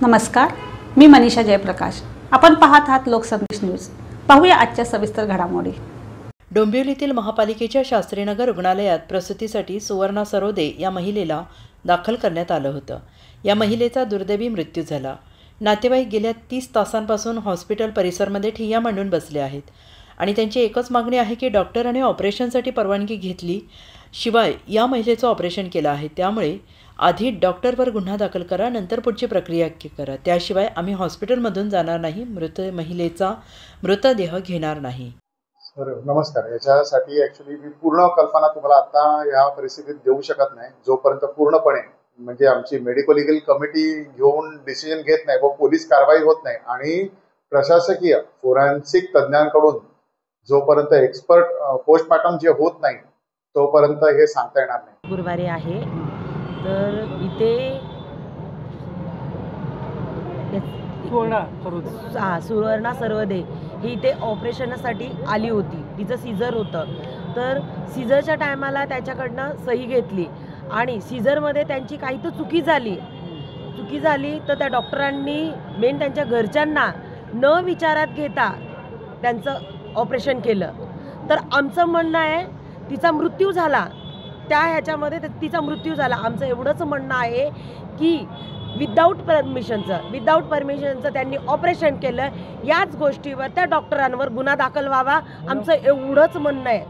नमस्कार, मी मनीषा जयप्रकाश। आपण पाहत आहात लोकसंदेश न्यूज। पाहूया आजच्या सविस्तर घडामोडी। डोंबिवलीतील महापालिकेच्या शास्त्रीनगर रुग्णालयात प्रसूतीसाठी सुवर्णा सरोदे या महिलेला दाखल करण्यात आलं होतं। या महिलेचा दुर्दैवी मृत्यू झाला। नातेवाईक गेल्या 30 तासांपासून हॉस्पिटल परिसरामध्ये ठिय्या मांडून बसले आहेत आणि त्यांची एकच मागणी आहे की डॉक्टरांनी ऑपरेशनसाठी परवानगी घेतली शिवाय या महिलेचं ऑपरेशन केलं आहे, त्यामुळे आधी डॉक्टरवर गुन्हा दाखल करा, नंतर पुढची प्रक्रिया करा, त्याशिवाय आम्ही हॉस्पिटलमधून जाणार नाही, महिलेचा मृतदेह घेणार नाही। सर नमस्कार। याच्यासाठी ॲक्च्युली मी पूर्ण कल्पना तुम्हाला आता या परिस्थितीत देऊ शकत नाही, जोपर्यंत पूर्णपणे म्हणजे आमची मेडिकल लीगल कमिटी घेऊन डिसिजन घेत नाही व पोलीस कारवाई होत नाही आणि प्रशासकीय फोरेन्सिक तज्ञांकडून जोपर्यंत एक्सपर्ट पोस्टमार्टम जे होत नाही तोपर्यंत हे सांगता येणार नाही। गुरुवारी आहे तर इथे सुवर्णा सरोदे ही इथे ऑपरेशनसाठी आली होती। तिचं सीझर होतं, तर सीझरच्या टायमाला त्याच्याकडनं सही घेतली आणि सीझरमध्ये त्यांची काही तर चुकी झाली तर त्या डॉक्टरांनी मेन त्यांच्या घरच्यांना न विचारात घेता त्यांचं ऑपरेशन केलं। तर आमचं म्हणणं आहे तिचा मृत्यू झाला, त्या ह्याच्यामध्ये तिचा मृत्यू झाला। आमचं एवढंच म्हणणं आहे की विदाऊट परमिशनचं त्यांनी ऑपरेशन केलं, याच गोष्टीवर त्या डॉक्टरांवर गुन्हा दाखल व्हावा, आमचं एवढंच म्हणणं आहे।